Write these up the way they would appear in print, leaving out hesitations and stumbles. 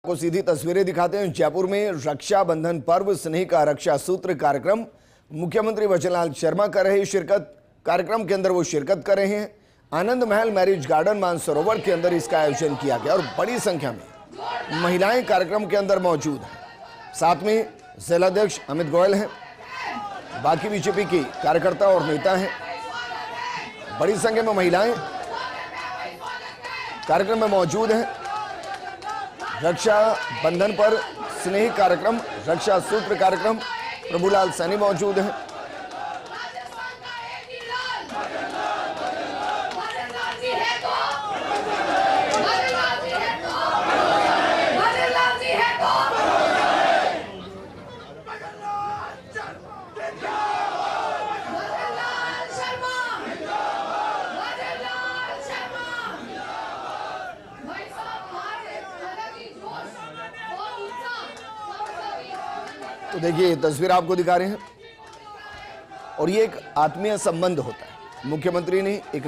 को सीधी तस्वीरें दिखाते हैं। जयपुर में रक्षाबंधन पर्व स्नेह का रक्षा सूत्र कार्यक्रम मुख्यमंत्री भजनलाल शर्मा कर रहे शिरकत। कार्यक्रम के अंदर वो शिरकत कर रहे हैं। आनंद महल मैरिज गार्डन मानसरोवर के अंदर इसका आयोजन किया गया और बड़ी संख्या में महिलाएं कार्यक्रम के अंदर मौजूद हैं। साथ में जिलाध्यक्ष अमित गोयल हैं, बाकी बीजेपी के कार्यकर्ता और नेता हैं। बड़ी संख्या में महिलाएं कार्यक्रम में मौजूद हैं। रक्षा बंधन पर स्नेह कार्यक्रम, रक्षा सूत्र कार्यक्रम, प्रभुलाल सैनी मौजूद हैं। तो देखिए तस्वीर आपको दिखा रहे हैं और ये एक आत्मीय संबंध होता है। मुख्यमंत्री ने एक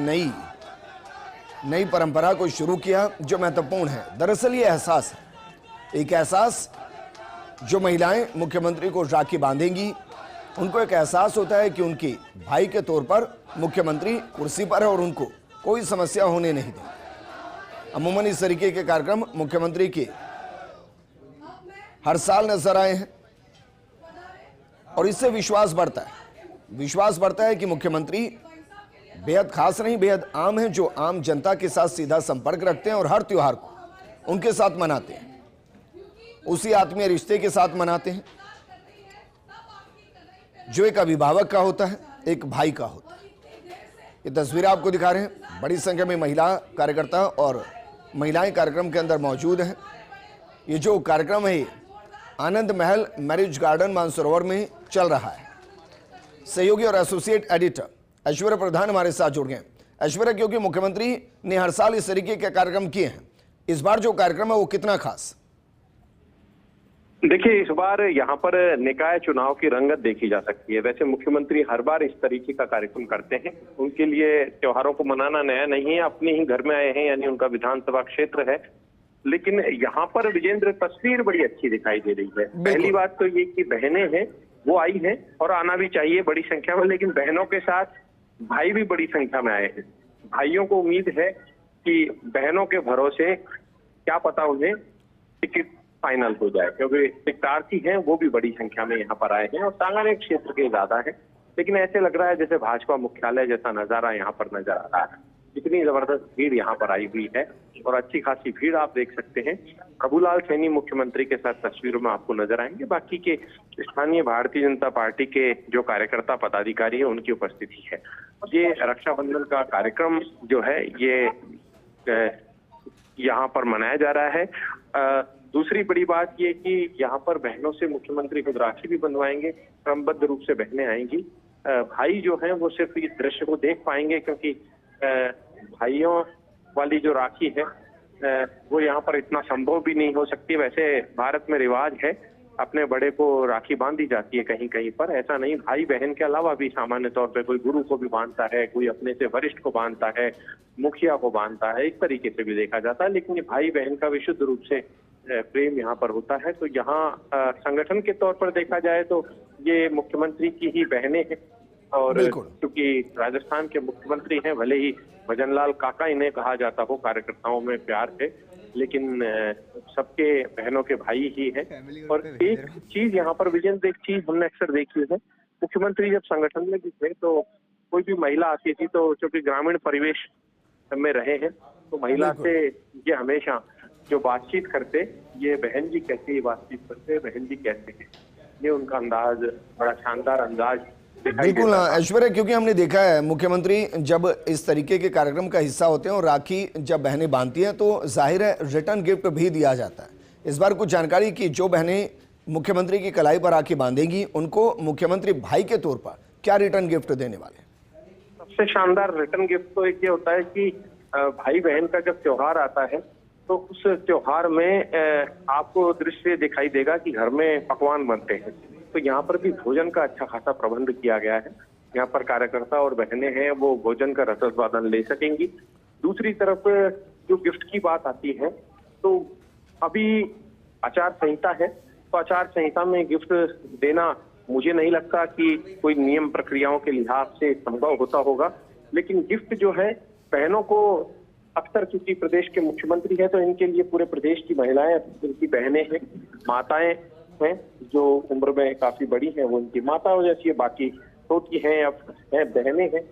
नई परंपरा को शुरू किया जो महत्वपूर्ण है। दरअसल ये एहसास है, एक एहसास जो महिलाएं मुख्यमंत्री को राखी बांधेंगी, उनको एक एहसास होता है कि उनके भाई के तौर पर मुख्यमंत्री कुर्सी पर है और उनको कोई समस्या होने नहीं देंगे। अमूमन इस तरीके के कार्यक्रम मुख्यमंत्री के हर साल नजर आए हैं और इससे विश्वास बढ़ता है कि मुख्यमंत्री बेहद खास नहीं, बेहद आम हैं, जो आम जनता के साथ सीधा संपर्क रखते हैं और हर त्योहार को उनके साथ मनाते हैं, उसी आत्मीय रिश्ते के साथ मनाते हैं जो एक अभिभावक का होता है, एक भाई का होता है। ये तस्वीरें आपको दिखा रहे हैं। बड़ी संख्या में महिला कार्यकर्ता और महिलाएं कार्यक्रम के अंदर मौजूद हैं। ये जो कार्यक्रम है आनंद महल मैरिज गार्डन मानसरोवर में चल रहा है। सहयोगी और एसोसिएट एडिटर ऐश्वर्या प्रधान हमारे साथ जुड़ गए। ऐश्वर्या, क्योंकि मुख्यमंत्री ने हर साल इस तरीके के कार्यक्रम किए हैं, इस बार जो कार्यक्रम है वो कितना खास? देखिए, इस बार यहाँ पर निकाय चुनाव की रंगत देखी जा सकती है। वैसे मुख्यमंत्री हर बार इस तरीके का कार्यक्रम करते हैं। उनके लिए त्योहारों को मनाना नया नहीं है, अपने ही घर में आए हैं, यानी उनका विधानसभा क्षेत्र है। लेकिन यहाँ पर विजेंद्र तस्वीर बड़ी अच्छी दिखाई दे रही है। पहली बात तो ये कि बहनें हैं वो आई हैं और आना भी चाहिए बड़ी संख्या में, लेकिन बहनों के साथ भाई भी बड़ी संख्या में आए हैं। भाइयों को उम्मीद है कि बहनों के भरोसे क्या पता उन्हें टिकट फाइनल हो जाए, क्योंकि टिकटार्थी हैं वो भी बड़ी संख्या में यहाँ पर आए हैं और सांगानेर क्षेत्र के ज्यादा है। लेकिन ऐसे लग रहा है जैसे भाजपा मुख्यालय जैसा नजारा यहाँ पर नजर आ रहा है। इतनी जबरदस्त भीड़ यहाँ पर आई हुई है और अच्छी खासी भीड़ आप देख सकते हैं। प्रभुलाल सैनी मुख्यमंत्री के साथ तस्वीरों में आपको नजर आएंगे। बाकी के स्थानीय भारतीय जनता पार्टी के जो कार्यकर्ता पदाधिकारी है उनकी उपस्थिति है। ये रक्षाबंधन का कार्यक्रम जो है ये यहाँ पर मनाया जा रहा है। दूसरी बड़ी बात ये कि यहाँ पर बहनों से मुख्यमंत्री खुद राखी भी बंधवाएंगे। क्रमबद्ध रूप से बहनें आएंगी। भाई जो है वो सिर्फ इस दृश्य को देख पाएंगे, क्योंकि भाइयों वाली जो राखी है वो यहाँ पर इतना संभव भी नहीं हो सकती। वैसे भारत में रिवाज है अपने बड़े को राखी बांधी जाती है कहीं कहीं पर, ऐसा नहीं। भाई बहन के अलावा भी सामान्य तौर पे कोई गुरु को भी बांधता है, कोई अपने से वरिष्ठ को बांधता है, मुखिया को बांधता है, इस तरीके से भी देखा जाता है। लेकिन ये भाई बहन का विशुद्ध रूप से प्रेम यहाँ पर होता है। तो यहाँ संगठन के तौर पर देखा जाए तो ये मुख्यमंत्री की ही बहनें हैं और क्योंकि राजस्थान के मुख्यमंत्री हैं, भले ही भजनलाल काका इन्हें कहा जाता हो, कार्यकर्ताओं में प्यार है, लेकिन सबके बहनों के भाई ही हैं। और एक चीज यहाँ पर विजेंद्र, एक चीज हमने अक्सर देखी है, मुख्यमंत्री जब संगठन में भी थे तो कोई भी महिला आती थी तो चूंकि ग्रामीण परिवेश में रहे हैं तो महिला से ये हमेशा जो बातचीत करते, ये बहन जी कैसे बातचीत करते, बहन जी कैसे हैं, ये उनका अंदाज बड़ा शानदार अंदाज। बिल्कुल ऐश्वर्या, क्योंकि हमने देखा है मुख्यमंत्री जब इस तरीके के कार्यक्रम का हिस्सा होते हैं और राखी जब बहनें बांधती हैं तो जाहिर है रिटर्न गिफ्ट भी दिया जाता है। इस बार कुछ जानकारी की जो बहनें मुख्यमंत्री की कलाई पर राखी बांधेंगी उनको मुख्यमंत्री भाई के तौर पर क्या रिटर्न गिफ्ट देने वाले? सबसे शानदार रिटर्न गिफ्ट तो एक ये होता है कि भाई बहन का जब त्योहार आता है तो उस त्योहार में आपको दृश्य दिखाई देगा कि घर में पकवान बनते हैं। तो यहाँ पर भी भोजन का अच्छा खासा प्रबंध किया गया है। यहाँ पर कार्यकर्ता और बहनें हैं वो भोजन का रसस्वादन ले सकेंगी। दूसरी तरफ जो गिफ्ट की बात आती है तो अभी आचार संहिता है, तो आचार संहिता में गिफ्ट देना मुझे नहीं लगता कि कोई नियम प्रक्रियाओं के लिहाज से संभव होता होगा। लेकिन गिफ्ट जो है बहनों को, अक्सर किसी प्रदेश के मुख्यमंत्री है तो इनके लिए पूरे प्रदेश की महिलाएं, इनकी बहनें हैं, माताएं हैं, जो उम्र में काफी बड़ी हैं, वो इनकी माताओं जैसी है, बाकी छोटी हैं या बहनें हैं।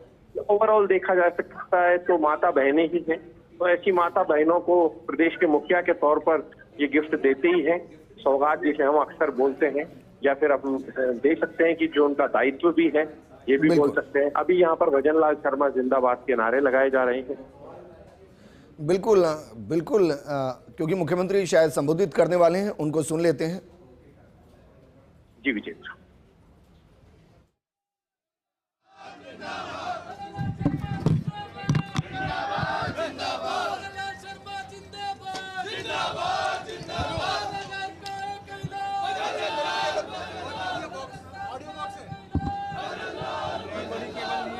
ओवरऑल देखा जा सकता है तो माता बहनें ही हैं। तो ऐसी माता बहनों को प्रदेश के मुखिया के तौर पर ये गिफ्ट देते ही हैं। सौगात जिसे हम अक्सर बोलते हैं, या फिर हम दे सकते हैं कि जो उनका दायित्व भी है, ये भी बोल सकते हैं। अभी यहाँ पर भजनलाल शर्मा जिंदाबाद के नारे लगाए जा रहे हैं। बिल्कुल बिल्कुल, क्योंकि मुख्यमंत्री शायद संबोधित करने वाले हैं, उनको सुन लेते हैं। जी विजेंद्र।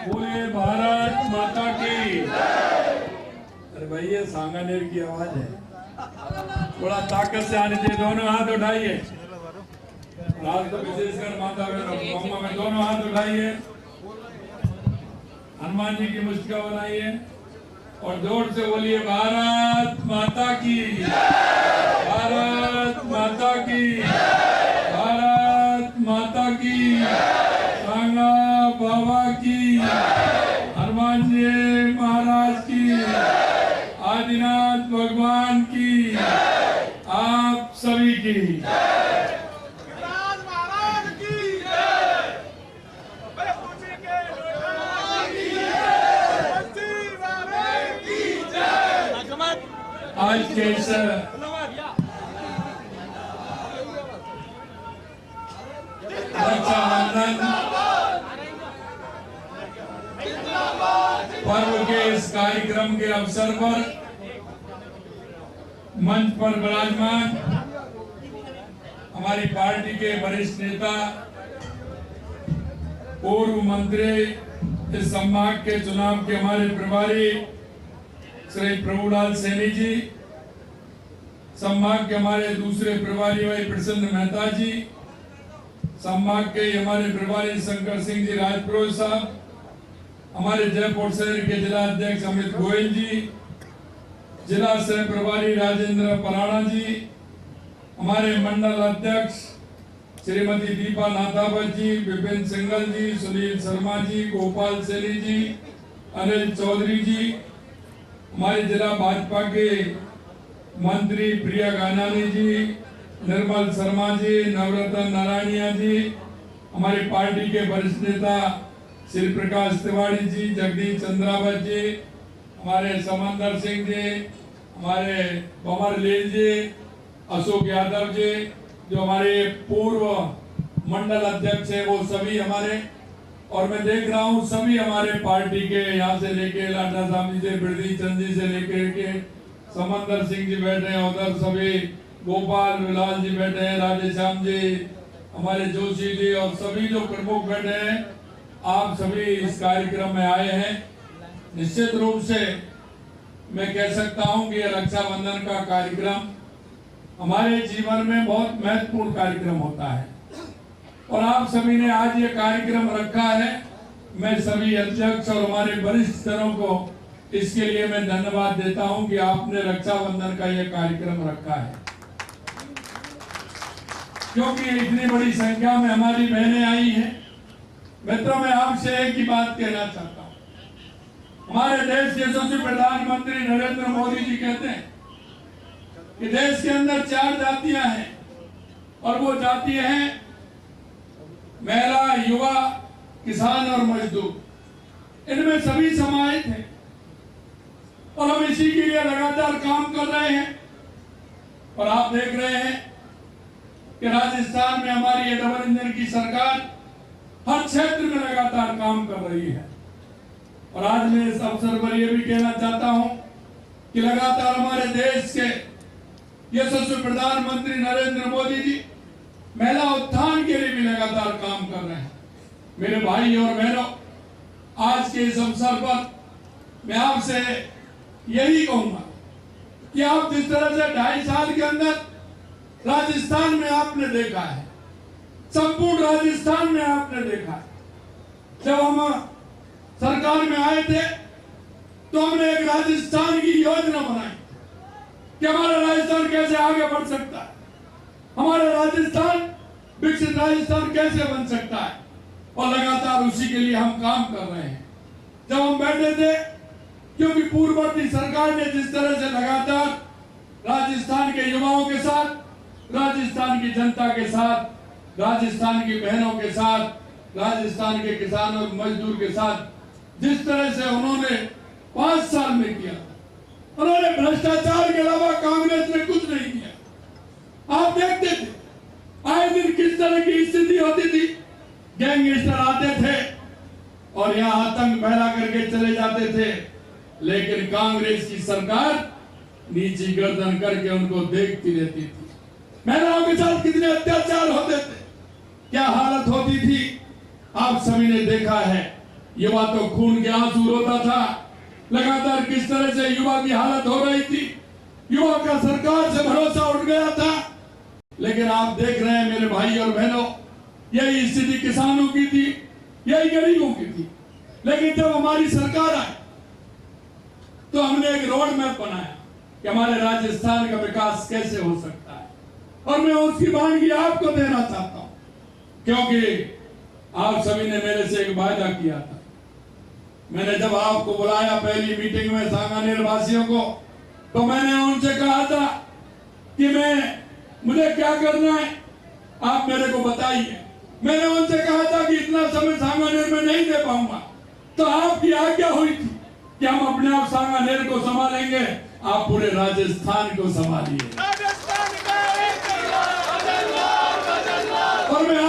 बोले भारत माता की। अरे भाई ये सांगानेर की आवाज है, थोड़ा ताकत से आने चाहिए। दोनों हाथ उठाइए, रात को विशेषकर माता बहनों में दोनों हाथ उठाइए, हनुमान जी की मुस्का बनाइए और जोर से बोलिए भारत माता की, भारत माता की, भारत माता की, सांगा बाबा की, हनुमान जी महाराज की, आदिनाथ भगवान की, आप सभी की। आज के इस रक्षाबंधन पर्व के इस कार्यक्रम के अवसर पर मंच पर विराजमान हमारी पार्टी के वरिष्ठ नेता, पूर्व मंत्री, इस संभाग के चुनाव के हमारे प्रभारी श्री प्रभुलाल सैनी जी, संभाग के हमारे दूसरे प्रभारी भाई प्रसन्न मेहता जी, संभाग के हमारे प्रभारी शंकर सिंह जी राजपुरोहित साहब, हमारे जयपुर शहर के जिला अध्यक्ष अमित गोयल जी, जिला सह प्रभारी राजेंद्र पराणा जी, हमारे मंडल अध्यक्ष श्रीमती दीपा नाथावत जी, विपिन सिंगल जी, सुनील शर्मा जी, गोपाल सैनी जी, अनिल चौधरी जी, हमारे जिला भाजपा के मंत्री प्रिया गानानी जी, निर्मल शर्मा जी, नवरत्न नारायणिया जी, हमारी पार्टी के वरिष्ठ नेता श्री प्रकाश तिवारी जी, जगदीश चंद्रावत जी, हमारे समंदर सिंह जी, हमारे भंवर लील जी, अशोक यादव जी, जो हमारे पूर्व मंडल अध्यक्ष है, वो सभी हमारे, और मैं देख रहा हूँ सभी हमारे पार्टी के, यहाँ से लेके लाडा साहब जी से, बिरदी चंद जी से लेकर के समंदर सिंह जी बैठे हैं, उधर सभी गोपाल विलाल जी बैठे हैं, राधेश्याम जी, हमारे जोशी जी, और सभी जो प्रमुख बैठे हैं, आप सभी इस कार्यक्रम में आए हैं। निश्चित रूप से मैं कह सकता हूं कि यह रक्षाबंधन का कार्यक्रम हमारे जीवन में बहुत महत्वपूर्ण कार्यक्रम होता है, और आप सभी ने आज ये कार्यक्रम रखा है। मैं सभी अध्यक्ष और हमारे वरिष्ठ जनों को इसके लिए मैं धन्यवाद देता हूं कि आपने रक्षाबंधन का ये कार्यक्रम रखा है, क्योंकि इतनी बड़ी संख्या में हमारी बहनें आई हैं। मित्रों, मैं आपसे एक ही बात कहना चाहता हूं। हमारे देश के यशस्वी प्रधानमंत्री नरेंद्र मोदी जी कहते हैं कि देश के अंदर 4 जातियां हैं, और वो जातियां हैं महिला, युवा, किसान और मजदूर। इनमें सभी समाहित हैं, और हम इसी के लिए लगातार काम कर रहे हैं। और आप देख रहे हैं कि राजस्थान में हमारी डबल इंजन की सरकार हर क्षेत्र में लगातार काम कर रही है। और आज मैं इस अवसर पर यह भी कहना चाहता हूं कि लगातार हमारे देश के यशस्वी प्रधानमंत्री नरेंद्र मोदी जी महिला उत्थान के लिए भी लगातार काम कर रहे हैं। मेरे भाई और बहनों, आज के इस अवसर पर मैं आपसे यही कहूंगा कि आप जिस तरह से 2.5 साल के अंदर राजस्थान में आपने देखा है, संपूर्ण राजस्थान में आपने देखा है। जब हम सरकार में आए थे तो हमने एक राजस्थान की योजना बनाई कि हमारा राजस्थान कैसे आगे बढ़ सकता है, हमारा राजस्थान विकसित राजस्थान कैसे बन सकता है, और लगातार उसी के लिए हम काम कर रहे हैं। जब हम बैठे थे, क्योंकि पूर्ववर्ती सरकार ने जिस तरह से लगातार राजस्थान के युवाओं के साथ, राजस्थान की जनता के साथ, राजस्थान की बहनों के साथ, राजस्थान के किसानों मजदूर के साथ जिस तरह से उन्होंने 5 साल में किया, उन्होंने भ्रष्टाचार के अलावा कांग्रेस ने कुछ नहीं किया। आप देखते थे आए दिन किस तरह की स्थिति होती थी, गैंगस्टर आते थे और यहाँ आतंक फैला करके चले जाते थे, लेकिन कांग्रेस की सरकार नीची गर्दन करके उनको देखती रहती थी। महिलाओं के साथ कितने अत्याचार होते थे, क्या हालत होती थी, आप सभी ने देखा है। युवा तो खून के आंसू रोता था, लगातार किस तरह से युवा की हालत हो रही थी, युवा का सरकार से भरोसा उठ गया था। लेकिन आप देख रहे हैं मेरे भाई और बहनों, यही स्थिति किसानों की थी, यही गरीबों की थी। लेकिन जब हमारी सरकार आई तो हमने एक रोड मैप बनाया कि हमारे राजस्थान का विकास कैसे हो सकता है, और मैं उसकी वानगी आपको देना चाहता हूं, क्योंकि आप सभी ने मेरे से एक वायदा किया था। मैंने जब आपको बुलाया पहली मीटिंग में सांगानेर वासियों को, तो मैंने उनसे कहा था कि मुझे क्या करना है आप मेरे को बताइए। मैंने उनसे कहा था कि इतना समय सांगानेर में नहीं दे पाऊंगा, तो आपकी आज्ञा हुई थी कि हम अपने आप सांगानेर को संभालेंगे, आप पूरे राजस्थान को संभालिए। और मैं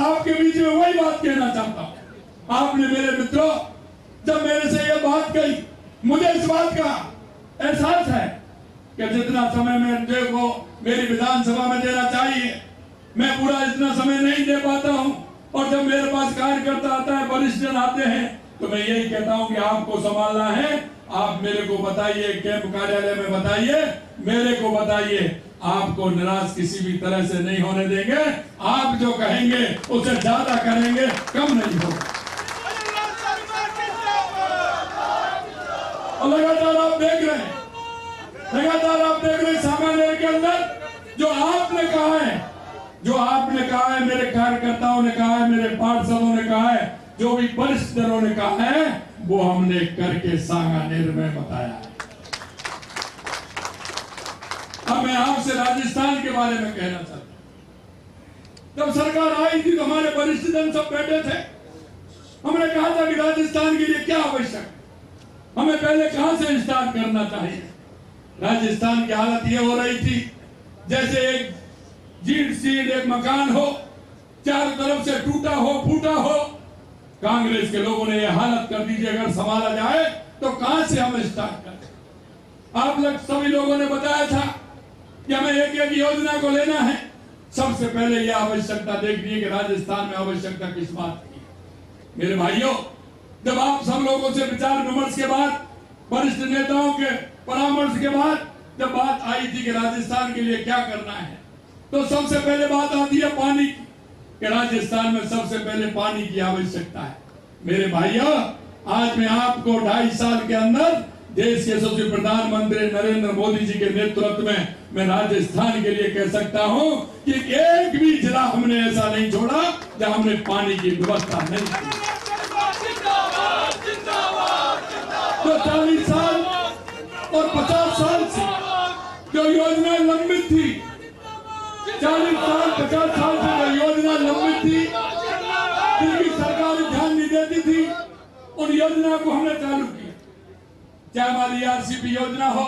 आपके बीच में वही बात कहना चाहता हूं। आपने मेरे मित्रों जब मेरे से यह बात कही, मुझे इस बात का एहसास है कि जितना समय मैं मेरी विधानसभा में देना चाहिए, मैं पूरा इतना समय नहीं दे पाता हूं। और जब मेरे पास कार्यकर्ता आता है, वरिष्ठ आते हैं, तो मैं यही कहता हूं कि आपको संभालना है, आप मेरे को बताइए, कैंप कार्यालय में बताइए, मेरे को बताइए। आपको निराश किसी भी तरह से नहीं होने देंगे। आप जो कहेंगे उसे ज्यादा करेंगे, कम नहीं होगा। और लगातार आप देख रहे हैं, सांगानेर के अंदर जो आपने कहा है, मेरे कार्यकर्ताओं ने कहा है, मेरे पार्षदों ने कहा है, जो भी वरिष्ठ जनों ने कहा है, वो हमने करके सांगानेर में बताया है। अब मैं आपसे राजस्थान के बारे में कहना चाहता हूं। जब सरकार आई थी तो हमारे वरिष्ठ जन सब बैठे थे, हमने कहा था कि राजस्थान के लिए क्या आवश्यक है, हमें पहले कहां से स्टार्ट करना चाहिए। राजस्थान की हालत यह हो रही थी जैसे एक जीर्ण शीर्ण एक मकान हो, चारों तरफ से टूटा हो, फूटा हो। कांग्रेस के लोगों ने यह हालत कर दी, अगर संभाला जाए तो कहां से हम स्टार्ट करें। आप लोग सभी लोगों ने बताया था कि हमें एक एक योजना को लेना है। सबसे पहले यह आवश्यकता देखनी है कि राजस्थान में आवश्यकता किस बात की। मेरे भाइयों, जब आप सब लोगों से विचार विमर्श के बाद, वरिष्ठ नेताओं के परामर्श के बाद जब बात आई थी कि राजस्थान के लिए क्या करना है, तो सबसे पहले बात आती है पानी की, कि राजस्थान में सबसे पहले पानी की आवश्यकता है। मेरे भाइयों, आज मैं आपको 2.5 साल के अंदर देश के यशस्वी प्रधानमंत्री नरेंद्र मोदी जी के नेतृत्व में मैं राजस्थान के लिए कह सकता हूं कि एक भी जिला हमने ऐसा नहीं छोड़ा जहां हमने पानी की व्यवस्था नहीं की। तो 40 साल और 50 साल से जो योजना लंबित थी, 40 साल 50 साल से जो योजना लंबित थी, जिनकी सरकार ध्यान नहीं देती थी, उन योजना को हमने चालू किया। चाहे हमारी आरसीपी योजना हो,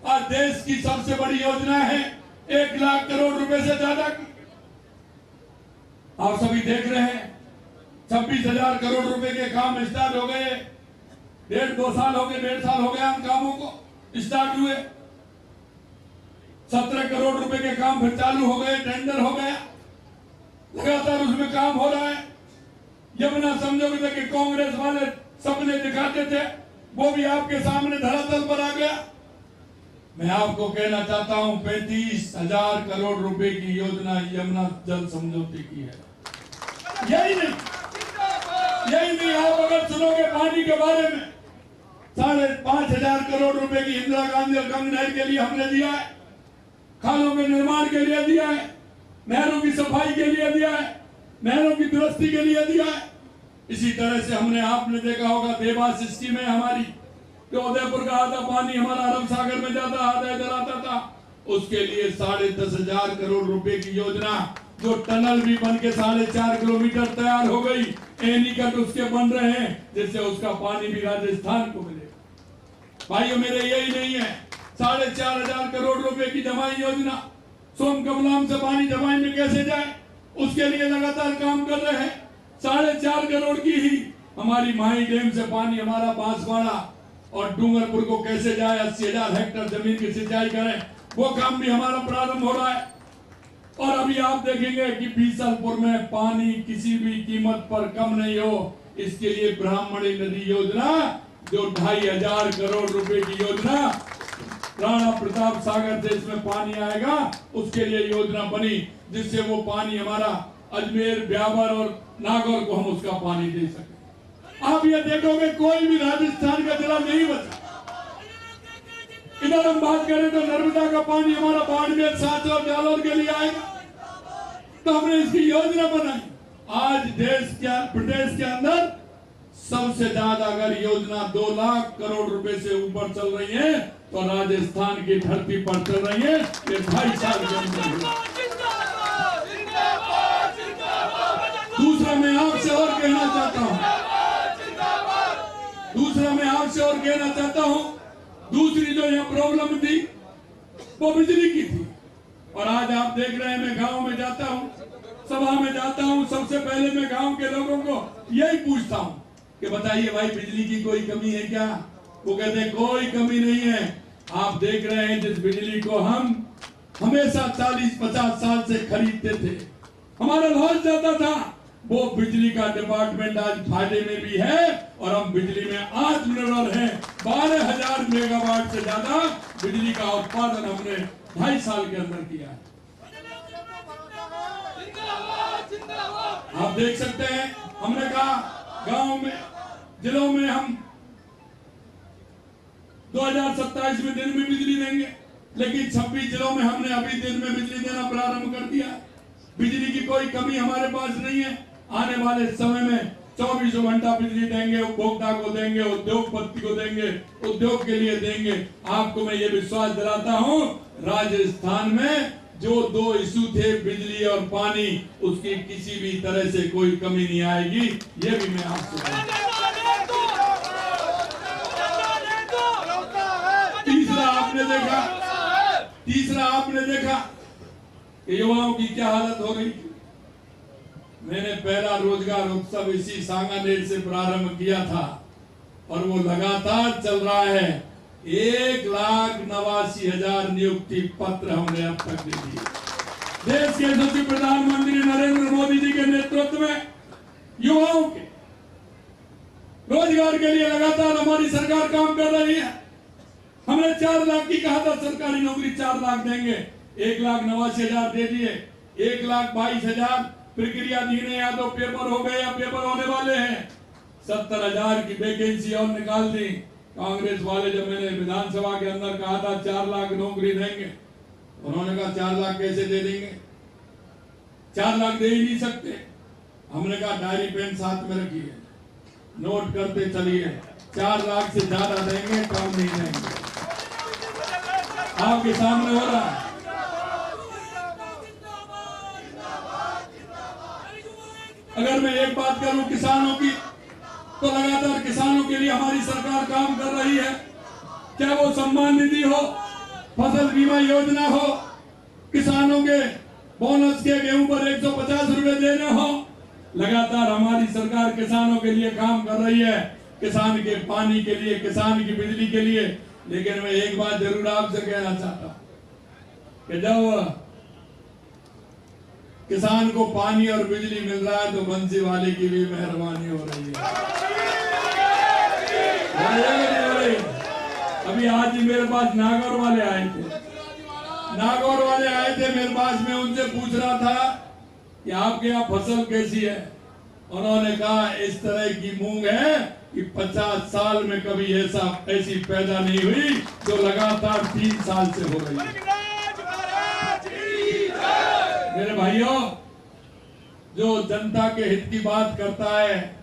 आज देश की सबसे बड़ी योजना है, 1 लाख करोड़ रुपए से ज्यादा की। आप सभी देख रहे हैं 26,000 करोड़ रुपए के काम स्टार्ट हो गए। 1.5 साल हो गए उन कामों को स्टार्ट हुए। 17 करोड़ रुपए के काम फिर चालू हो गए, टेंडर हो गया, लगातार उसमें काम हो रहा है। यमुना समझोगे थे कि कांग्रेस वाले सपने दिखाते थे, वो भी आपके सामने धरातल पर आ गया। मैं आपको कहना चाहता हूं 35,000 करोड़ रुपए की योजना यमुना जल समझौते की है। यही नहीं आप अगर सुनोगे पानी के बारे में 5,500 करोड़ रुपए की इंदिरा गांधी और गंगा नहर के लिए हमने दिया है, खालों के निर्माण के लिए दिया है, नहरों की सफाई के लिए दिया है, नहरों की दुरुस्ती के लिए दिया है। इसी तरह से हमने आपने देखा होगा देवास स्कीम है हमारी, जो उदयपुर का आधा पानी हमारा अरब सागर में जाता आधा इधर आता था, उसके लिए 10,500 करोड़ रुपए की योजना, जो टनल भी बन के 4.5 किलोमीटर तैयार हो गई, एनीकट उसके बन रहे हैं, जिससे उसका पानी भी राजस्थान को मिलेगा। भाइयों मेरे यही नहीं है, 4,500 करोड़ रुपए की जमाई योजना, सोम कमलाम से पानी जमाई में कैसे जाए, उसके लिए लगातार काम कर रहे हैं। 4.5 करोड़ की ही हमारी माही डैम से पानी हमारा बांसवाड़ा और डूंगरपुर को कैसे जाए, 80,000 हेक्टेयर जमीन की सिंचाई करें, वो काम भी हमारा प्रारंभ हो रहा है। और अभी आप देखेंगे कि बीसलपुर में पानी किसी भी कीमत पर कम नहीं हो, इसके लिए ब्राह्मणी नदी योजना, जो 2,500 करोड़ रुपए की योजना, राणा प्रताप सागर से इसमें पानी आएगा, उसके लिए योजना बनी, जिससे वो पानी हमारा अजमेर, ब्यावर और नागौर को हम उसका पानी दे सके। आप ये देखोगे कोई भी राजस्थान का जिला नहीं बचा। इधर हम बात करें तो नर्मदा का पानी हमारा बाड़मेर, सांचौर, जालौर के लिए आएगा, तो हमने इसकी योजना बनाई। आज प्रदेश के अंदर सबसे ज्यादा अगर योजना 2 लाख करोड़ रुपए से ऊपर चल रही है तो राजस्थान की धरती पर चल रही है। ये 2.5 साल के अंदर। दूसरा मैं आपसे और कहना चाहता हूं, दूसरी जो यहाँ प्रॉब्लम थी वो बिजली की थी। और आज आप देख रहे हैं, मैं गांव में जाता हूं, सभा में जाता हूं, सबसे पहले मैं गांव के लोगों को यही पूछता हूं कि बताइए भाई बिजली की कोई कमी है क्या? वो कहते हैं कोई कमी नहीं है। आप देख रहे हैं जिस बिजली को हम हमेशा 40-50 साल से खरीदते थे, हमारा लॉस जाता था, वो बिजली का डिपार्टमेंट आज फायदे में भी है और हम बिजली में आत्मनिर्भर हैं। 12,000 मेगावाट से ज्यादा बिजली का उत्पादन हमने 2.5 साल के अंदर किया है। आप देख सकते हैं, हमने कहा गांव में, जिलों में हम 2027 में दिन में बिजली देंगे, लेकिन 26 जिलों में हमने अभी दिन में बिजली देना प्रारंभ कर दिया। बिजली की कोई कमी हमारे पास नहीं है। आने वाले समय में 24 घंटा बिजली देंगे, उपभोक्ता को देंगे, उद्योगपति को देंगे, उद्योग के लिए देंगे। आपको मैं ये विश्वास दिलाता हूँ, राजस्थान में जो 2 इशू थे, बिजली और पानी, उसकी किसी भी तरह से कोई कमी नहीं आएगी। ये भी मैं आपसे तीसरा आपने देखा कि युवाओं की क्या हालत हो रही। मैंने पहला रोजगार उत्सव इसी सांगानेर से प्रारंभ किया था और वो लगातार चल रहा है। 1,89,000 नियुक्ति पत्र हमने अब तक दे दिए। देश के यशस्वी प्रधानमंत्री नरेंद्र मोदी जी के नेतृत्व में युवाओं के रोजगार के लिए लगातार हमारी सरकार काम कर रही है। हमने 4 लाख की कहा था सरकारी नौकरी 4 लाख देंगे, 1,89,000 दे दिए। 1,22,000 प्रक्रियाधीन है, या तो पेपर हो गए या पेपर होने वाले हैं। 70,000 की वैकेंसी और निकाल दी। कांग्रेस वाले जब मैंने विधानसभा के अंदर कहा था 4 लाख नौकरी देंगे, उन्होंने कहा 4 लाख कैसे दे देंगे, 4 लाख दे ही नहीं सकते। हमने कहा डायरी पेन साथ में रखिए, नोट करते चलिए, 4 लाख से ज्यादा देंगे, कम नहीं देंगे। आपके सामने हो रहा है। अगर मैं एक बात करूं किसानों की, तो लगातार किसानों के लिए हमारी सरकार काम कर रही है। चाहे वो सम्मान निधि हो, फसल बीमा योजना हो, किसानों के बोनस के गेहूं पर 150 रुपए देने हो, लगातार हमारी सरकार किसानों के लिए काम कर रही है। किसान के पानी के लिए, किसान की बिजली के लिए। लेकिन मैं एक बात जरूर आपसे कहना चाहता हूं कि जब किसान को पानी और बिजली मिल रहा है तो बंसी वाले की भी मेहरबानी हो रही है। अभी आज ही मेरे पास नागौर वाले आए थे, नागौर वाले आए थे मेरे पास। में उनसे पूछ रहा था कि आपके यहाँ फसल कैसी है। उन्होंने कहा इस तरह की मूंग है कि 50 साल में कभी ऐसी पैदा नहीं हुई जो लगातार 3 साल से हो रही है। मेरे भाइयों, जो जनता के हित की बात करता है,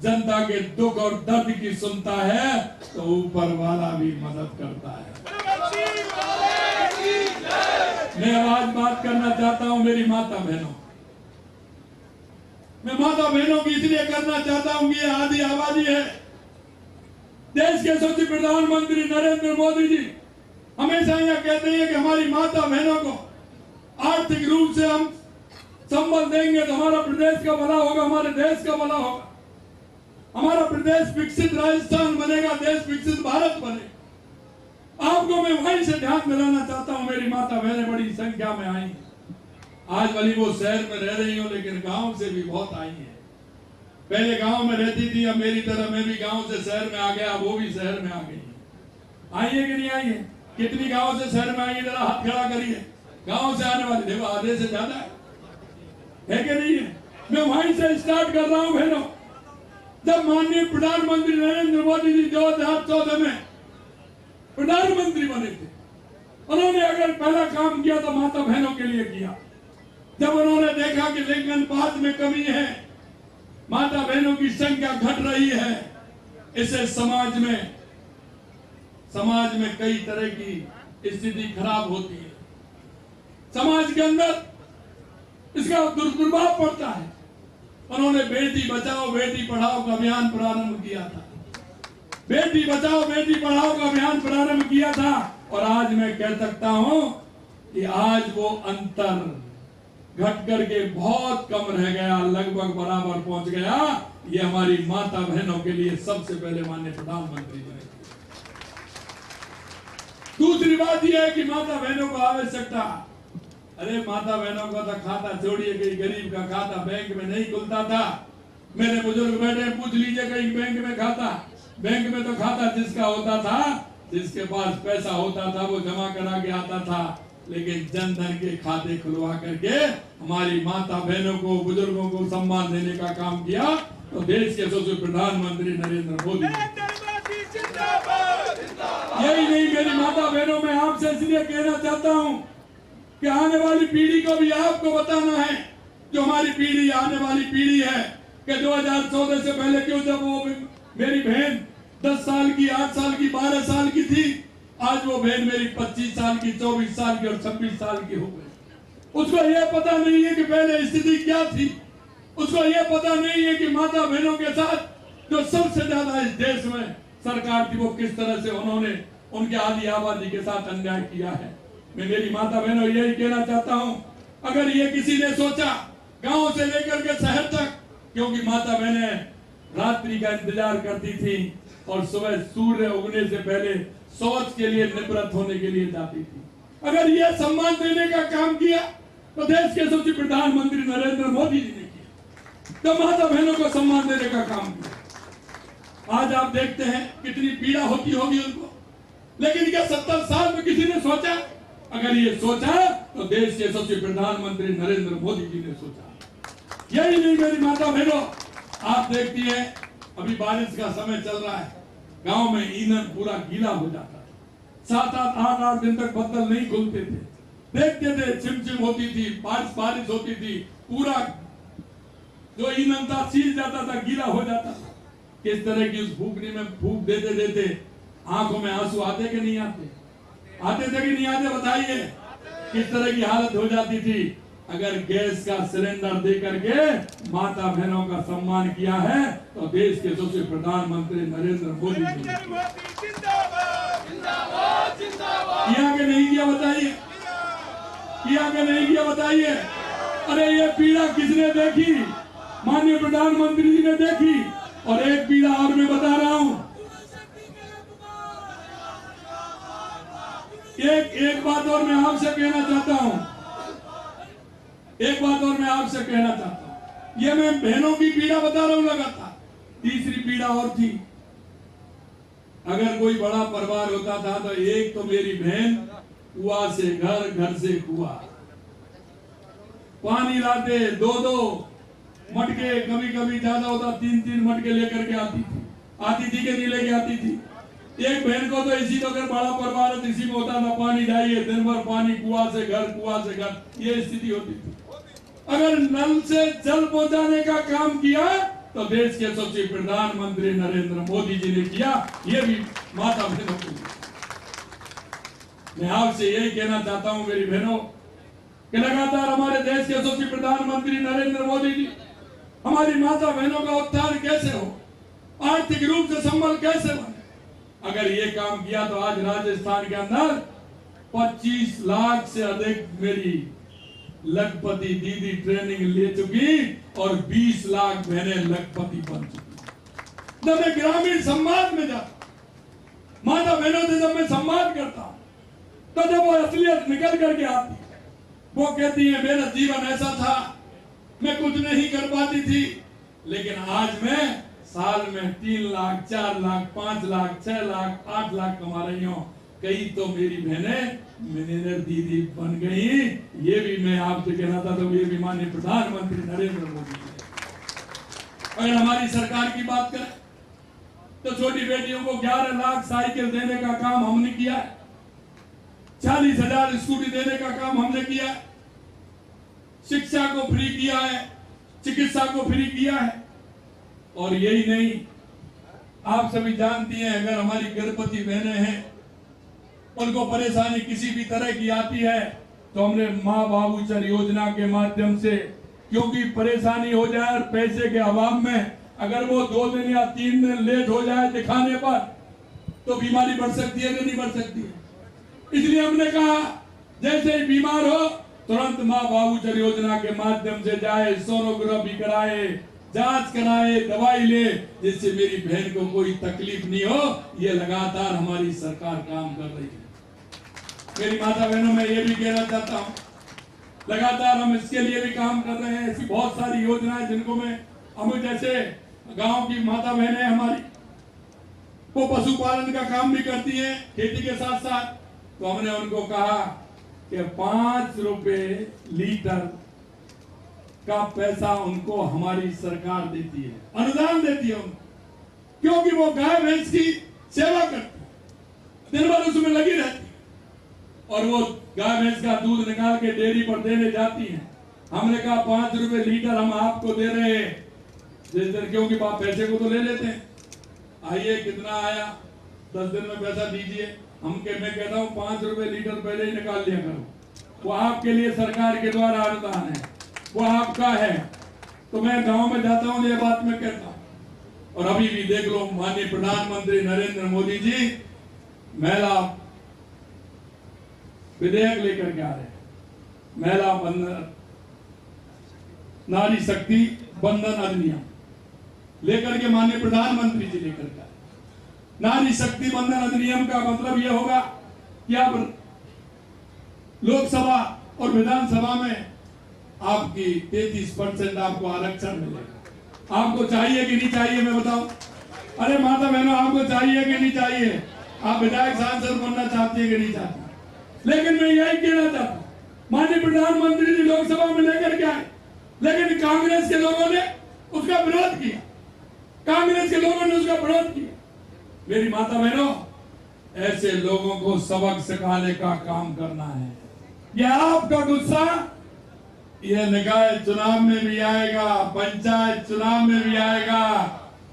जनता के दुख और दर्द की सुनता है, तो ऊपर वाला भी मदद करता है। मैं आज बात करना चाहता हूं मेरी माता बहनों। मैं माता बहनों की इसलिए करना चाहता हूं कि आधी आबादी है। देश के यशस्वी प्रधानमंत्री नरेंद्र मोदी जी हमेशा यह कहते हैं कि हमारी माता बहनों को आर्थिक रूप से हम संबल देंगे तो हमारा प्रदेश का भला होगा, हमारे देश का भला होगा। हमारा प्रदेश विकसित राजस्थान बनेगा, देश विकसित भारत बनेगा। आपको मैं वहीं से ध्यान दिलाना चाहता हूं, मेरी माता बहनें बड़ी संख्या में आई हैं। आज भली वो शहर में रह रही हो, लेकिन गांव से भी बहुत आई हैं। पहले गांव में रहती थी, अब मेरी तरह मैं भी गांव से शहर में आ गया, वो भी शहर में आ गई है। आई है कि नहीं आई है? कितनी गांव से शहर में आई है? जरा हाथ खड़ा करिए। गांव से आने वाली देखो आधे से ज्यादा है कि नहीं है? मैं वहीं से स्टार्ट कर रहा हूं बहनों। जब माननीय प्रधानमंत्री नरेंद्र मोदी जी 2014 में प्रधानमंत्री बने थे, उन्होंने अगर पहला काम किया तो माता बहनों के लिए किया। जब उन्होंने देखा कि लिंगन पात में कमी है, माता बहनों की संख्या घट रही है, इससे समाज में कई तरह की स्थिति खराब होती है, समाज के अंदर इसका दुष्प्रभाव पड़ता है। उन्होंने बेटी बचाओ बेटी पढ़ाओ का अभियान प्रारंभ किया था। बेटी बचाओ बेटी पढ़ाओ का अभियान प्रारंभ किया था, और आज मैं कह सकता हूं कि आज वो अंतर घट करके बहुत कम रह गया, लगभग बराबर पहुंच गया। ये हमारी माता बहनों के लिए सबसे पहले माननीय प्रधानमंत्री जी ने। दूसरी बात यह है कि माता बहनों को आवश्यकता, अरे माता बहनों का तो खाता छोड़िए, कहीं गरीब का खाता बैंक में नहीं खुलता था। मेरे बुजुर्ग बैठे, पूछ लीजिए कहीं बैंक में खाता। बैंक में तो खाता जिसका होता था, जिसके पास पैसा होता था वो जमा करा के आता था। लेकिन जन धन के खाते खुलवा करके हमारी माता बहनों को, बुजुर्गों को सम्मान देने का काम किया तो देश के यशस्वी प्रधानमंत्री नरेंद्र मोदी। यही नहीं मेरी माता बहनों, मैं आपसे इसलिए कहना चाहता हूं कि आने वाली पीढ़ी को भी आपको बताना है, जो हमारी पीढ़ी आने वाली पीढ़ी है, कि 2014 से पहले क्यों, जब वो मेरी बहन 10 साल की, 8 साल की, 12 साल की थी, आज वो बहन मेरी 25 साल की, 24 साल की और 26 साल की हो गई। उसको यह पता नहीं है कि पहले स्थिति क्या थी। उसको यह पता नहीं है कि माता बहनों के साथ जो सबसे ज्यादा इस देश में सरकार थी, वो किस तरह से उन्होंने उनके आधी आबादी के साथ अन्याय किया है। मैं मेरी माता बहनों यही कहना चाहता हूं, अगर ये किसी ने सोचा गांव से लेकर के शहर तक, क्योंकि माता बहनें रात्रि का इंतजार करती थी और सुबह सूर्य उगने से पहले शौच के लिए निवृत्त होने के लिए जाती थी। अगर यह सम्मान देने का काम किया तो देश के यशस्वी प्रधानमंत्री नरेंद्र मोदी जी ने किया, तो माता बहनों को सम्मान देने का काम किया। आज आप देखते हैं कितनी पीड़ा होती होगी उनको, लेकिन क्या 70 साल में किसी ने सोचा? अगर ये सोचा तो देश के यशस्वी प्रधानमंत्री नरेंद्र मोदी जी ने सोचा। यही नहीं मेरी माता बहनों, आप देखती है अभी बारिश का समय चल रहा है, गांव में ईंधन पूरा गीला हो जाता है, 7-8, 8-8 दिन तक बदल नहीं खुलते थे। देखते थे चिमचिम होती थी, बारिश होती थी, पूरा जो ईंधन था सीज जाता था, गीला हो जाता था। किस तरह की उस फूकने में फूक देते देते आंखों में आंसू आते कि नहीं आते? आते थे कि नहीं आते? बताइए किस तरह की हालत हो जाती थी। अगर गैस का सिलेंडर दे करके माता बहनों का सम्मान किया है तो देश के यशस्वी प्रधानमंत्री नरेंद्र मोदी जी किया कि नहीं किया? बताइए, किया कि नहीं किया? बताइए। अरे ये पीड़ा किसने देखी? माननीय प्रधानमंत्री जी ने देखी। और एक पीड़ा और मैं बता रहा हूं, एक बात और मैं आपसे कहना चाहता हूं, एक बात और मैं आपसे कहना चाहता हूं। ये मैं बहनों की पीड़ा बता रहा हूं लगातार। तीसरी पीड़ा और थी, अगर कोई बड़ा परिवार होता था तो एक तो मेरी बहन कुआं से घर, घर से कुआं, पानी लाते 2-2 मटके, कभी कभी ज्यादा होता 3-3 मटके लेकर के आती थी कि नहीं लेके आती थी। एक बहन को तो इसी, तो अगर बड़ा परिवार है तो इसी में होता था पानी जाइए, दिन भर पानी, कुआं से घर, ये स्थिति होती थी। अगर नल से जल पहुंचाने का काम किया तो देश के यशस्वी प्रधानमंत्री नरेंद्र मोदी जी ने किया। ये भी माता बहनों को, मैं आपसे यही कहना चाहता हूं मेरी बहनों कि लगातार हमारे देश के यशस्वी प्रधानमंत्री नरेंद्र मोदी जी हमारी माता बहनों का उत्थान कैसे हो, आर्थिक रूप से संबल कैसे बने। अगर ये काम किया तो आज राजस्थान के अंदर 25 लाख से अधिक मेरी लखपति दीदी ट्रेनिंग ले चुकी और 20 लाख बहनें लखपति बन चुकी। जब मैं ग्रामीण समाज में जाता, माता बहनों से जब मैं संवाद करता तो जब वो असलियत निकल करके आती, वो कहती है मेरा जीवन ऐसा था, मैं कुछ नहीं कर पाती थी, लेकिन आज मैं साल में 3 लाख, 4 लाख, 5 लाख, 6 लाख, 8 लाख कमा रही हूँ। कई तो मेरी बहनें मैनेजर दीदी बन गई। ये भी मैं आपसे कहना था, तो ये भी माननीय प्रधानमंत्री नरेंद्र मोदी जी। अगर हमारी सरकार की बात करें तो छोटी बेटियों को 11 लाख साइकिल देने का काम हमने किया है, 40,000 स्कूटी देने का काम हमने किया है, शिक्षा को फ्री किया है, चिकित्सा को फ्री किया है। और यही नहीं, आप सभी जानती हैं अगर हमारी गर्भवती बहनें हैं, उनको परेशानी किसी भी तरह की आती है तो हमने माँ बाबूचर योजना के माध्यम से, क्योंकि परेशानी हो जाए और पैसे के अभाव में अगर वो 2 दिन या 3 दिन लेट हो जाए दिखाने पर तो बीमारी बढ़ सकती है कि नहीं बढ़ सकती है। इसलिए हमने कहा जैसे ही बीमार हो तुरंत माँ बाबूचर योजना के माध्यम से जाए, सोनोग्राफी कराए, जांच कराए, दवाई ले, जिससे मेरी बहन को कोई तकलीफ नहीं हो। ये लगातार हमारी सरकार काम कर रही है। मेरी माता बहनों, मैं ये भी कहना चाहता हूँ, लगातार हम इसके लिए भी काम कर रहे हैं। ऐसी बहुत सारी योजनाएं जिनको मैं, हम जैसे गांव की माता बहनें हमारी, वो पशुपालन का काम भी करती हैं खेती के साथ साथ, तो हमने उनको कहा कि 5 रुपए लीटर का पैसा उनको हमारी सरकार देती है, अनुदान देती है उनको, क्योंकि वो गाय भैंस की सेवा करती है, दिन भर उसमें लगी रहती है और वो गाय भैंस का दूध निकाल के डेयरी पर देने जाती हैं। हमने कहा 5 रुपए लीटर हम आपको दे रहे हैं जिस दिन, क्योंकि आप पैसे को तो ले लेते हैं, आइए कितना आया 10 दिन में पैसा दीजिए। मैं कहता हूँ 5 रुपए लीटर पहले ही निकाल लिया करो, वो आपके लिए सरकार के द्वारा अनुदान है, वो आपका है। तो मैं गांव में जाता हूँ, ये बात मैं कहता हूँ। और अभी भी देख लो, माननीय प्रधानमंत्री नरेंद्र मोदी जी महिला विधेयक लेकर के आ रहे हैं, महिला बंधन, नारी शक्ति बंधन अधिनियम लेकर के माननीय प्रधानमंत्री जी लेकर के। नारी शक्ति बंधन अधिनियम का मतलब यह होगा कि अब लोकसभा और विधानसभा में आपकी 33% आपको आरक्षण मिलेगा। आपको चाहिए कि नहीं चाहिए मैं बताऊं? अरे माता बहनों, आपको चाहिए कि नहीं चाहिए? आप विधायक सांसद बनना चाहती है कि नहीं चाहती? लेकिन मैं यही कहना चाहता हूं, माननीय प्रधानमंत्री जी लोकसभा में लेकर के आए, लेकिन कांग्रेस के लोगों ने उसका विरोध किया, कांग्रेस के लोगों ने उसका विरोध किया। मेरी माता बहनों, ऐसे लोगों को सबक सिखाने का काम करना है। यह आपका गुस्सा यह निकाय चुनाव में भी आएगा, पंचायत चुनाव में भी आएगा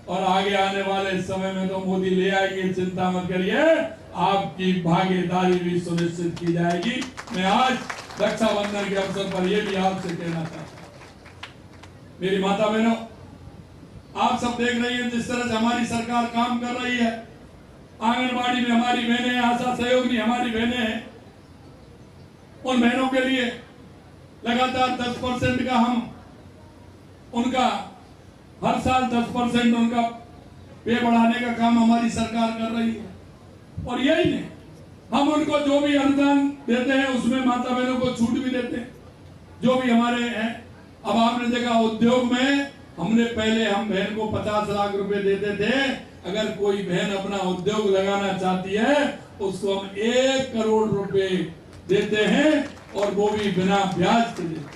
और आगे आने वाले समय में तो मोदी ले आएंगे, चिंता मत करिए, आपकी भागीदारी भी सुनिश्चित की जाएगी। मैं आज रक्षाबंधन के अवसर पर यह भी आपसे कहना चाहता हूं, मेरी माता बहनों, आप सब देख रही हैं जिस तरह से हमारी सरकार काम कर रही है। आंगनबाड़ी में हमारी बहनें, आशा सहयोगी हमारी बहनें हैं, उन बहनों के लिए लगातार 10% का हम उनका हर साल 10% उनका पे बढ़ाने का काम हमारी सरकार कर रही है। और यही नहीं, हम उनको जो भी अनुदान देते हैं उसमें माता बहनों को छूट भी देते हैं, जो भी हमारे हैं। अब आपने देखा उद्योग में हमने पहले हम बहन को 50 लाख रुपए देते थे, अगर कोई बहन अपना उद्योग लगाना चाहती है उसको हम 1 करोड़ रुपए देते हैं और वो भी बिना ब्याज के देते हैं।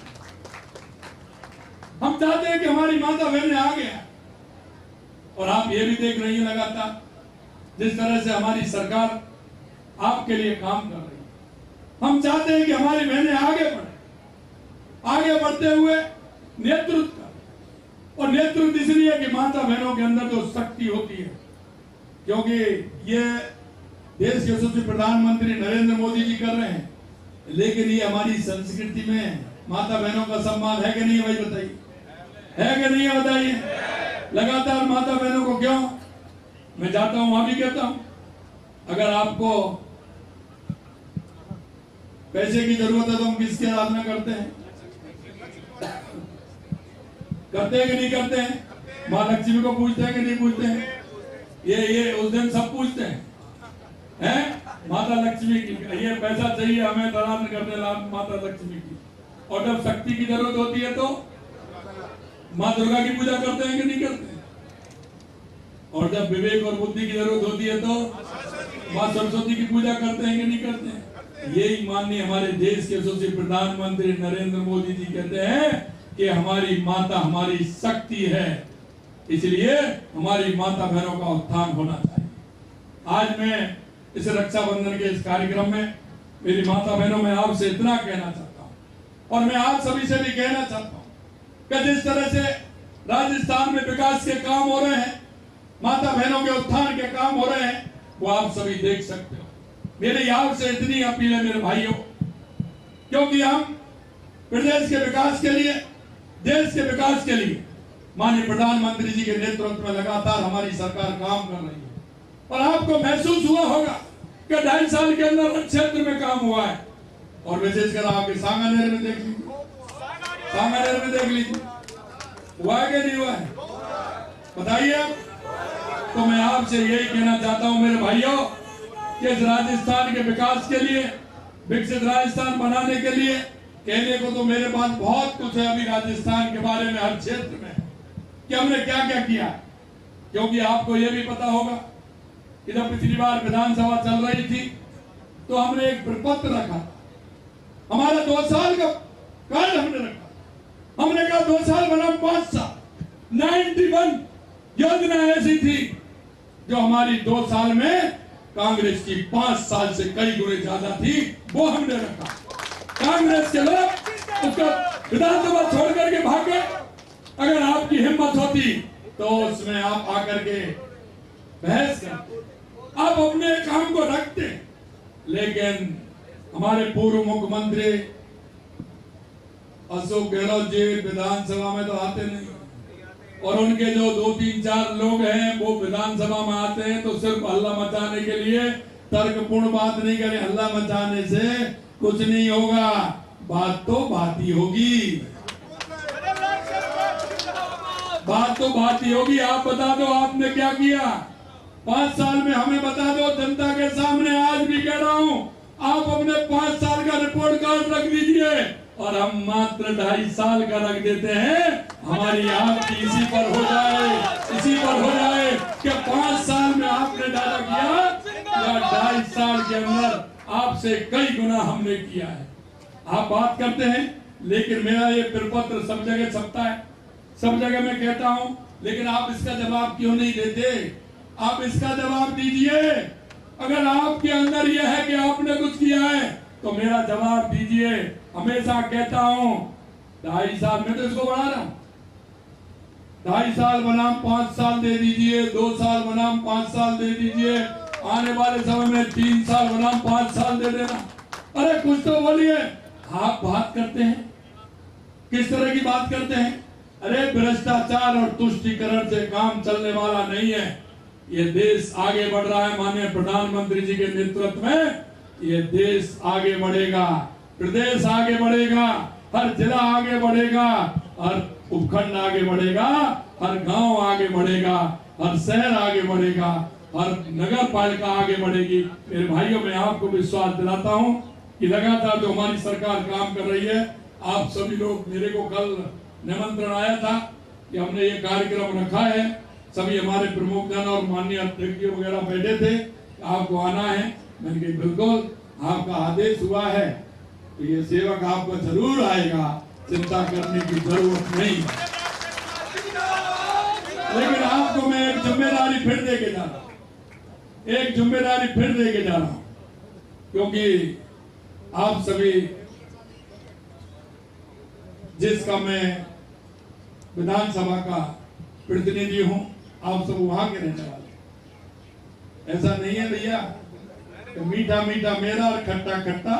हम चाहते हैं कि हमारी माता बहनें आगे आए और आप ये भी देख रही हैं लगातार जिस तरह से हमारी सरकार आपके लिए काम कर रही है। हम चाहते हैं कि हमारी बहनें आगे बढ़े, आगे बढ़ते हुए नेतृत्व करें और नेतृत्व इसलिए कि माता बहनों के अंदर जो शक्ति होती है, क्योंकि ये देश के यशस्वी प्रधानमंत्री नरेंद्र मोदी जी कर रहे हैं, लेकिन ये हमारी संस्कृति में माता बहनों का सम्मान है कि नहीं है भाई बताइए, है कि नहीं है बताइए। लगातार माता बहनों को क्यों, मैं जाता हूं वहां भी कहता हूं, अगर आपको पैसे की जरूरत है तो हम किसकी आराधना करते हैं, करते हैं कि नहीं करते हैं? माँ लक्ष्मी को पूछते हैं कि नहीं पूछते हैं? ये उस दिन सब पूछते हैं माता लक्ष्मी की, ये पैसा चाहिए हमें आराधना करने माता लक्ष्मी की। और जब शक्ति की जरूरत होती है तो माँ दुर्गा की पूजा करते हैं कि नहीं करते? और जब विवेक और बुद्धि की जरूरत होती है तो माँ सरस्वती की पूजा करते हैं कि नहीं करते हैं? यही माननीय हमारे देश के यशस्वी प्रधानमंत्री नरेंद्र मोदी जी कहते हैं कि हमारी माता हमारी शक्ति है, इसलिए हमारी माता बहनों का उत्थान होना चाहिए। आज मैं इस रक्षाबंधन के इस कार्यक्रम में मेरी माता बहनों में आपसे इतना कहना चाहता हूँ और मैं आप सभी से भी कहना चाहता हूँ कि जिस तरह से राजस्थान में विकास के काम हो रहे हैं, माता बहनों के उत्थान के काम हो रहे हैं, वो आप सभी देख सकते हो। मेरी आपसे इतनी अपील है मेरे भाइयों, क्योंकि हम प्रदेश के विकास के लिए, देश के विकास के लिए माननीय प्रधानमंत्री जी के नेतृत्व में लगातार हमारी सरकार काम कर रही है। और आपको महसूस हुआ होगा कि 2.5 साल के अंदर हर क्षेत्र में काम हुआ है, और विशेषकर आपके सांगानेर में देख लीजिए, सांगानेर में देख लीजिए, हुआ है कि नहीं हुआ है बताइए आप। तो मैं आपसे यही कहना चाहता हूं मेरे भाइयों कि इस राजस्थान के विकास के लिए, विकसित राजस्थान बनाने के लिए कहने को तो मेरे पास बहुत कुछ है अभी राजस्थान के बारे में, हर क्षेत्र में कि हमने क्या क्या किया। क्योंकि आपको यह भी पता होगा कि जब पिछली बार विधानसभा चल रही थी तो हमने एक प्रपत्र रखा, हमारा 2 साल का कार्य हमने रखा। हमने कहा 2 साल बनाम 5 साल। 91 योजना ऐसी थी जो हमारी 2 साल में कांग्रेस की 5 साल से कई गुने ज्यादा थी, वो हमने रखा। कांग्रेस के लोग उसका विधानसभा छोड़ करके भाग गए। अगर आपकी हिम्मत होती तो उसमें आप आकर के बहस करते, आप अपने काम को रखते, लेकिन हमारे पूर्व मुख्यमंत्री अशोक गहलोत जी विधानसभा में तो आते नहीं, और उनके जो 2-3-4 लोग हैं वो विधानसभा में आते हैं तो सिर्फ हल्ला मचाने के लिए, तर्कपूर्ण बात नहीं करें। हल्ला मचाने से कुछ नहीं होगा, बात तो बात ही होगी, बात तो बात ही होगी। आप बता दो आपने क्या किया 5 साल में, हमें बता दो जनता के सामने। आज भी कह रहा हूं, आप अपने 5 साल का रिपोर्ट कार्ड रख दीजिए और हम मात्र 2.5 साल का रख देते हैं। हमारी आपकी इसी पर हो जाए, इसी पर हो जाए कि 5 साल में आपने ज्यादा किया या 2.5 साल के अंदर आपसे कई गुना हमने किया है। आप बात करते हैं, लेकिन मेरा ये प्रपत्र सब जगह छपता है, सब जगह मैं कहता हूं, लेकिन आप इसका जवाब क्यों नहीं देते? आप इसका जवाब दीजिए। अगर आपके अंदर यह है कि आपने कुछ किया है तो मेरा जवाब दीजिए। हमेशा कहता हूं 2.5 साल में तो इसको बढ़ा रहा हूं, 2.5 साल बनाम 5 साल दे दीजिए, 2 साल बनाम 5 साल दे दीजिए, आने वाले समय में 3 साल बनाम 5 साल दे देना। अरे कुछ तो बोलिए। आप बात करते हैं, किस तरह की बात करते हैं? अरे भ्रष्टाचार और तुष्टीकरण से काम चलने वाला नहीं है। ये देश आगे बढ़ रहा है माननीय प्रधानमंत्री जी के नेतृत्व में। ये देश आगे बढ़ेगा, प्रदेश आगे बढ़ेगा, हर जिला आगे बढ़ेगा, हर उपखंड आगे बढ़ेगा, हर गांव आगे बढ़ेगा, हर शहर आगे बढ़ेगा, हर नगर पालिका आगे बढ़ेगी। मेरे भाइयों, मैं आपको विश्वास दिलाता हूं कि लगातार जो हमारी सरकार काम कर रही है, आप सभी लोग, मेरे को कल निमंत्रण आया था कि हमने ये कार्यक्रम रखा है सभी हमारे प्रमुख जन और माननीय अध्यक्ष वगैरह बैठे थे, आपको आना है। मैंने कहा बिल्कुल आपका आदेश हुआ है तो ये सेवक आपको जरूर आएगा, चिंता करने की जरूरत नहीं। लेकिन आपको मैं एक जिम्मेदारी फिर दे के जा रहा हूं, एक जिम्मेदारी फिर दे के जा रहा हूं, क्योंकि आप सभी जिसका मैं विधानसभा का प्रतिनिधि हूं, आप सब वहां के रहने वाले। ऐसा नहीं है भैया तो मीठा मीठा मेरा और खट्टा खट्टा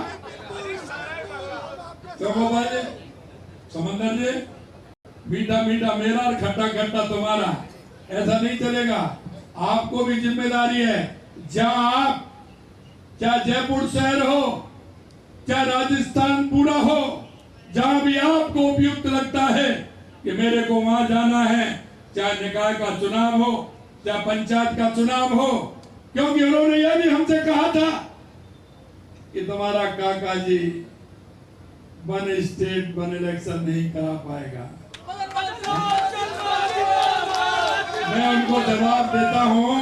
चौकोबाजी समंदर जी, मीठा मीठा मेरा और खट्टा खट्टा तुम्हारा, ऐसा नहीं चलेगा। आपको भी जिम्मेदारी है। जहां आप, चाहे जयपुर शहर हो, चाहे राजस्थान पूरा हो, जहां भी आपको उपयुक्त लगता है कि मेरे को वहां जाना है, चाहे निकाय का चुनाव हो, चाहे पंचायत का चुनाव हो, क्योंकि उन्होंने यह भी हमसे कहा था कि तुम्हारा काका जी वन स्टेट वन इलेक्शन नहीं करा पाएगा। मैं उनको जवाब देता हूं,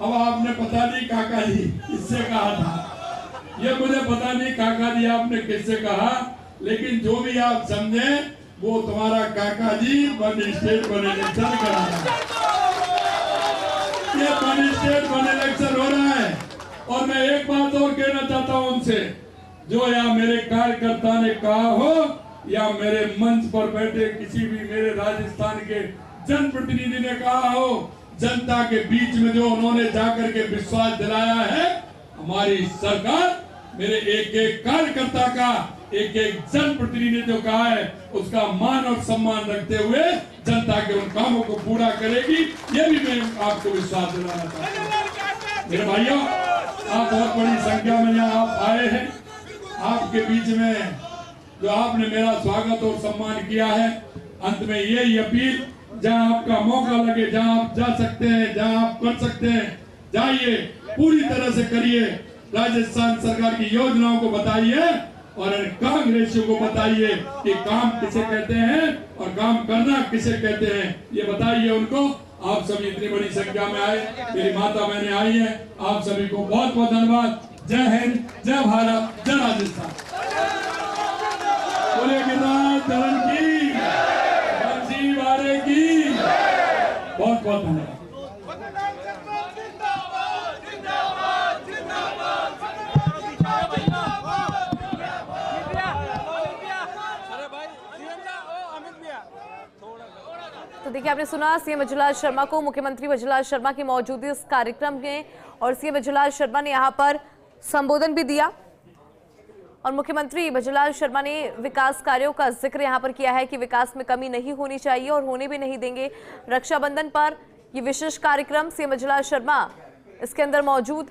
अब आपने पता नहीं काका जी किससे कहा था, ये मुझे पता नहीं काका जी आपने किससे कहा, लेकिन जो भी आप समझे वो तुम्हारा काका जी वन स्टेट वन इलेक्शन करा रहा है। ये वन स्टेट वन इलेक्शन हो रहा है। और मैं एक बात और कहना चाहता हूं उनसे, जो या मेरे कार्यकर्ता ने कहा हो या मेरे मंच पर बैठे किसी भी मेरे राजस्थान के जनप्रतिनिधि ने कहा हो, जनता के बीच में जो उन्होंने जाकर के विश्वास दिलाया है, हमारी सरकार मेरे एक एक कार्यकर्ता का, एक एक जनप्रतिनिधि जो कहा है उसका मान और सम्मान रखते हुए जनता के उन कामों को पूरा करेगी। ये भी मैं आपको विश्वास दिलाना चाहता हूँ। मेरे भाइयों, आप बहुत बड़ी संख्या में यहाँ आप आए हैं। आपके बीच में जो आपने मेरा स्वागत और सम्मान किया है, अंत में यही अपील, जहां आपका मौका लगे, जहां आप जा सकते हैं, जहां आप कर सकते हैं, जाइए, पूरी तरह से करिए। राजस्थान सरकार की योजनाओं को बताइए और कांग्रेसियों को बताइए कि काम किसे कहते हैं और काम करना किसे कहते हैं, ये बताइए उनको। आप सभी इतनी बड़ी संख्या में आए, मेरी माता बहनें आई हैं, आप सभी को बहुत बहुत धन्यवाद। जय हिंद, जय भारत, जय राजस्थान। बोले गिरिराज धरण की, बंसी वारे की, बहुत बहुत धन्यवाद। तो देखिए, आपने सुना सीएम बजूलाल शर्मा को, मुख्यमंत्री बजूलाल शर्मा की मौजूदगी इस कार्यक्रम में, और सीएम बजूलाल शर्मा ने यहां पर संबोधन भी दिया। और मुख्यमंत्री बजूलाल शर्मा ने विकास कार्यों का जिक्र यहां पर किया है कि विकास में कमी नहीं होनी चाहिए और होने भी नहीं देंगे। रक्षाबंधन पर ये विशेष कार्यक्रम, सीएम बजूलाल शर्मा इसके अंदर मौजूद